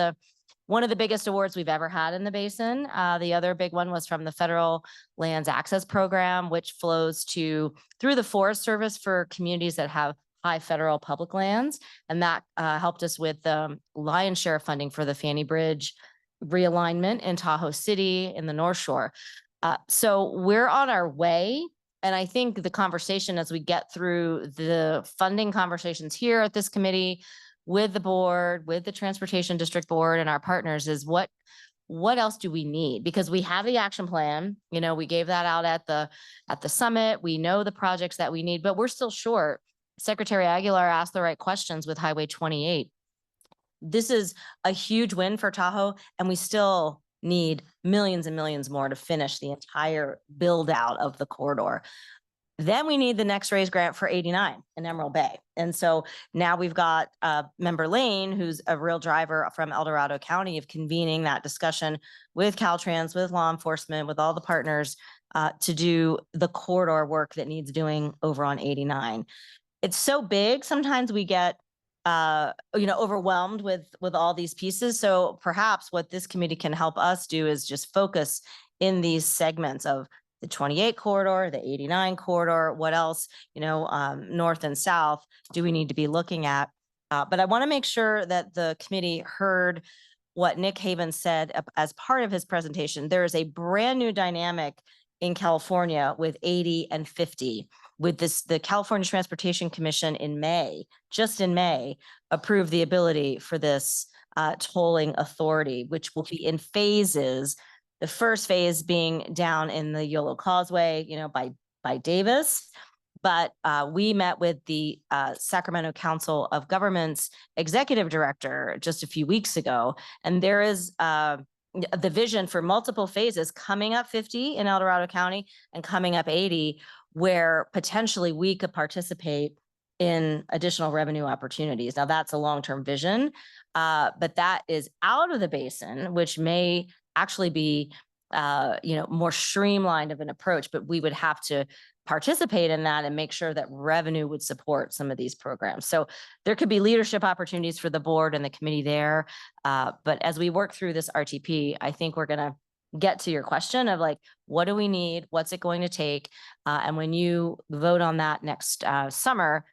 one of the biggest awards we've ever had in the basin. The other big one was from the Federal Lands Access Program, which flows through the Forest Service for communities that have high federal public lands. And that helped us with the lion's share of funding for the Fanny Bridge realignment in Tahoe City in the North Shore. So we're on our way. And I think the conversation as we get through the funding conversations here at this committee with the board, with the Transportation District Board and our partners is what else do we need? Because we have the action plan, we gave that out at the summit. We know the projects that we need, but we're still short. Secretary Aguilar asked the right questions with Highway 28. This is a huge win for Tahoe, and we still need millions and millions more to finish the entire build out of the corridor. Then we need the next RAISE grant for 89 in Emerald Bay. And so now we've got Member Lane, who's a real driver from El Dorado County, of convening that discussion with Caltrans, with law enforcement, with all the partners to do the corridor work that needs doing over on 89. It's so big. Sometimes we get overwhelmed with all these pieces. So perhaps what this committee can help us do is just focus in these segments of the 28 corridor, the 89 corridor, what else, north and south do we need to be looking at? But I want to make sure that the committee heard what Nick Haven said as part of his presentation. There is a brand new dynamic in California with 80 and 50. With the California Transportation Commission just in May, approved the ability for this tolling authority, which will be in phases. The first phase being down in the Yolo Causeway, by Davis. But we met with the Sacramento Council of Governments executive director just a few weeks ago, and there is the vision for multiple phases coming up 50 in El Dorado County and coming up 80, where potentially we could participate in additional revenue opportunities. Now that's a long-term vision, but that is out of the basin, which may actually be, more streamlined of an approach, but we would have to participate in that and make sure that revenue would support some of these programs. So there could be leadership opportunities for the board and the committee there. But as we work through this RTP, I think we're going to get to your question of what do we need? What's it going to take? And when you vote on that next summer,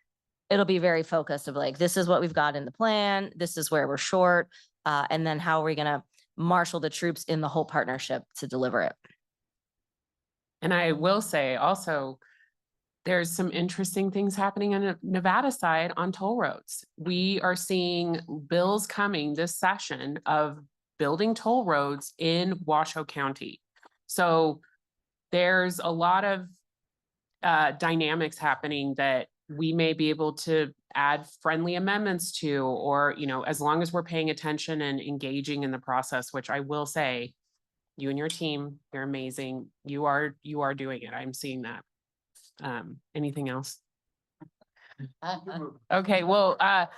it'll be very focused of this is what we've got in the plan. This is where we're short. And then how are we going to marshal the troops in the whole partnership to deliver it? And I will say also, there's some interesting things happening on the Nevada side on toll roads. We are seeing bills coming this session of building toll roads in Washoe County. So there's a lot of dynamics happening that we may be able to add friendly amendments to, or, as long as we're paying attention and engaging in the process, which I will say, you and your team, you're amazing. You are doing it. I'm seeing that. Anything else? Okay, well,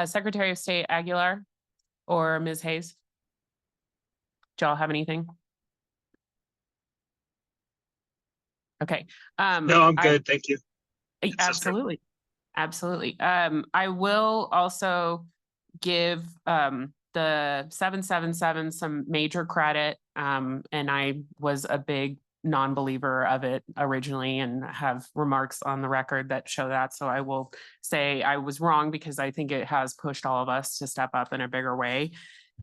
Secretary of State Aguilar or Ms. Hayes? Do y'all have anything? Okay. No, I'm good. Thank you. Absolutely. Absolutely. I will also give the 777, some major credit. And I was a big non-believer of it originally and have remarks on the record that show that. So I will say I was wrong because I think it has pushed all of us to step up in a bigger way.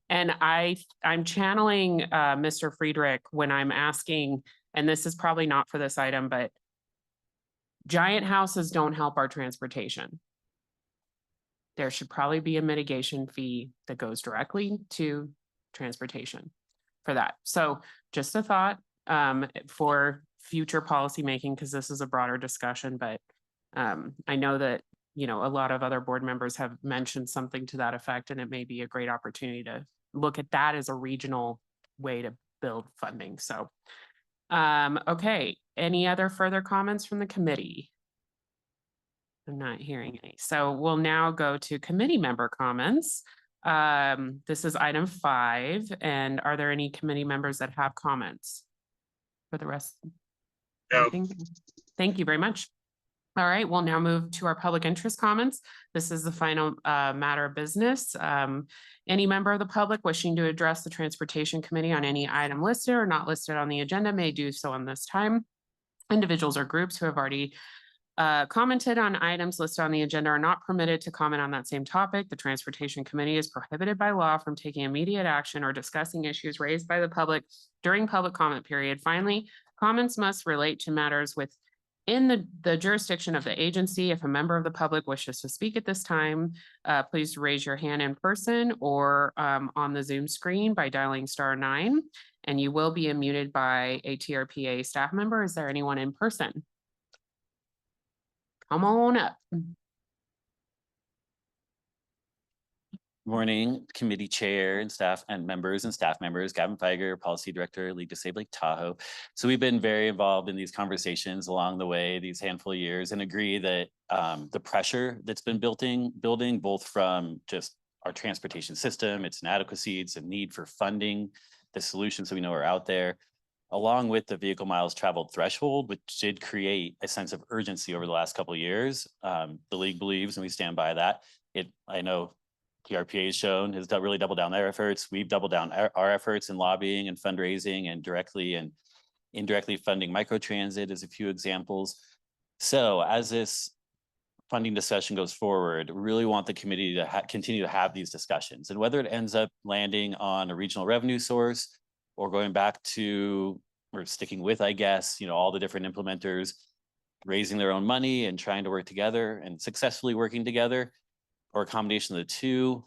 And I'm channeling Mr. Friedrich when I'm asking, and this is probably not for this item, but giant houses don't help our transportation. There should probably be a mitigation fee that goes directly to transportation for that. So just a thought for future policymaking, because this is a broader discussion, but I know that, you know, a lot of other board members have mentioned something to that effect, and it may be a great opportunity to look at that as a regional way to build funding. So, okay, any other further comments from the committee? I'm not hearing any. So we'll now go to committee member comments. This is item 5. And are there any committee members that have comments for the rest? No. Anything? Thank you very much. All right, we'll now move to our public interest comments. This is the final matter of business. Any member of the public wishing to address the Transportation Committee on any item listed or not listed on the agenda may do so on this time. Individuals or groups who have already commented on items listed on the agenda are not permitted to comment on that same topic. The Transportation Committee is prohibited by law from taking immediate action or discussing issues raised by the public during public comment period. Finally, comments must relate to matters within the jurisdiction of the agency. If a member of the public wishes to speak at this time, please raise your hand in person or on the Zoom screen by dialing *9, and you will be unmuted by a TRPA staff member. Is there anyone in person? Come on up. Morning, committee chair and staff and staff members, Gavin Feiger, policy director, League Disabled Lake Tahoe. So we've been very involved in these conversations along the way, these handful of years, and agree that the pressure that's been building both from just our transportation system, its inadequacies, and need for funding, the solutions that we know are out there, along with the vehicle miles traveled threshold, which did create a sense of urgency over the last couple of years. The league believes, and we stand by that. I know TRPA has shown, has really doubled down their efforts. We've doubled down our efforts in lobbying and fundraising and directly and indirectly funding microtransit as a few examples. So as this funding discussion goes forward, really want the committee to continue to have these discussions. And whether it ends up landing on a regional revenue source or going back to, or sticking with, I guess, you know, all the different implementers raising their own money and trying to work together and successfully working together, or a combination of the two,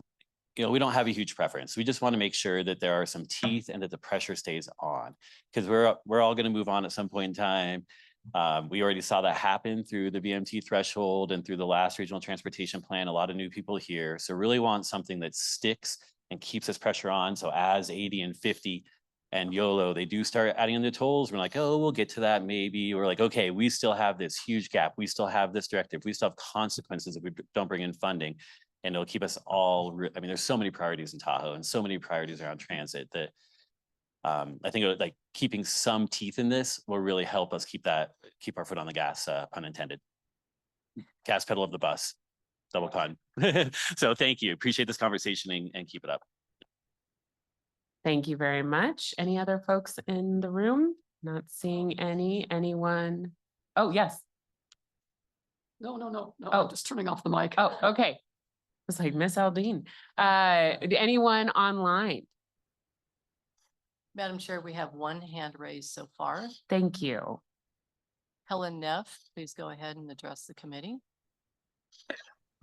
you know, we don't have a huge preference. We just want to make sure that there are some teeth and that the pressure stays on, because we're all going to move on at some point in time. We already saw that happen through the VMT threshold and through the last regional transportation plan. A lot of new people here, so really want something that sticks and keeps this pressure on. So as 80 and 50 and YOLO, they do start adding in the tolls, we're like, oh, we'll get to that maybe. We're like, okay, we still have this huge gap. We still have this directive. We still have consequences if we don't bring in funding. And it'll keep us all, I mean, there's so many priorities in Tahoe and so many priorities around transit that I think like keeping some teeth in this will really help us keep our foot on the gas, pun intended. Gas pedal of the bus, double pun. So thank you. Appreciate this conversation and keep it up. Thank you very much. Any other folks in the room? Not seeing anyone? Oh, yes. No. Oh. Just turning off the mic. Oh, okay. It's like Miss Aldine. Anyone online? Madam Chair, we have one hand raised so far. Thank you. Helen Neff, please go ahead and address the committee.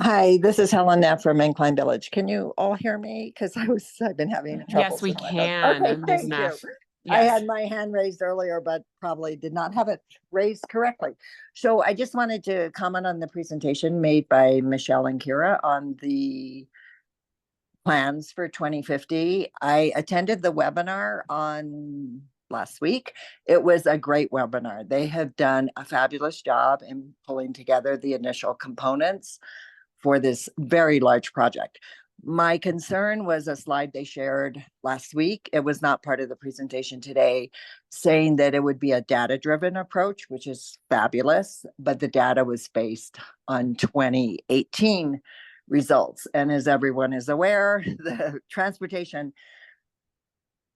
Hi, this is Helen Neff from Incline Village. Can you all hear me? Because I've been having trouble. Yes, we can. Okay, Ms. thank Neff. you. Yes. I had my hand raised earlier, but probably did not have it raised correctly. So I just wanted to comment on the presentation made by Michelle and Kira on the plans for 2050. I attended the webinar on last week. It was a great webinar. They have done a fabulous job in pulling together the initial components for this very large project. My concern was a slide they shared last week. It was not part of the presentation today, saying that it would be a data-driven approach, which is fabulous, but the data was based on 2018 results. And as everyone is aware, the transportation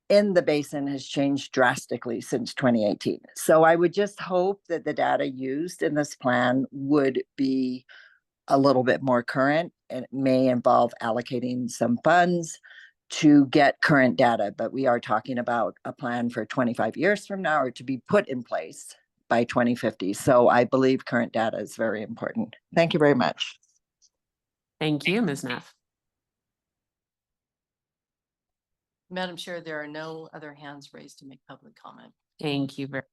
in the basin has changed drastically since 2018. So I would just hope that the data used in this plan would be a little bit more current, and it may involve allocating some funds to get current data, but we are talking about a plan for 25 years from now, or to be put in place by 2050. So I believe current data is very important. Thank you very much. Thank you, Ms. Neff. Madam Chair, there are no other hands raised to make public comment. Thank you very.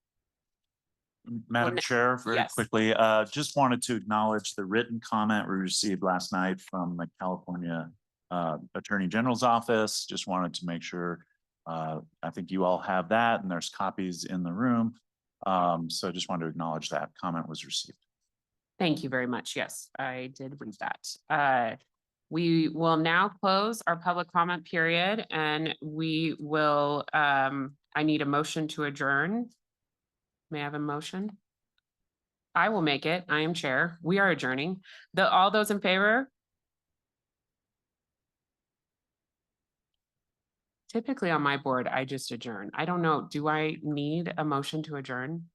Madam no- Chair, very yes. quickly, just wanted to acknowledge the written comment we received last night from the California Attorney General's office. Just wanted to make sure, I think you all have that and there's copies in the room. So just wanted to acknowledge that comment was received. Thank you very much. Yes, I did read that. We will now close our public comment period, and we will, I need a motion to adjourn. May I have a motion? I will make it. I am chair. We are adjourning. All those in favor? Typically on my board, I just adjourn. I don't know. Do I need a motion to adjourn?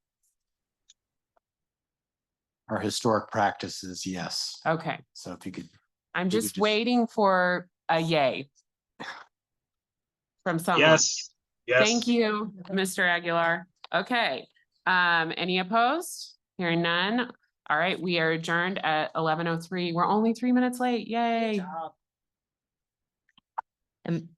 Our historic practice is yes. Okay, So if you could, I'm we could just just- waiting for a yay from someone. Yes. Thank you, Mr. Aguilar. Okay, any opposed? Hearing none. All right, we are adjourned at 11:03. We're only 3 minutes late. Yay. And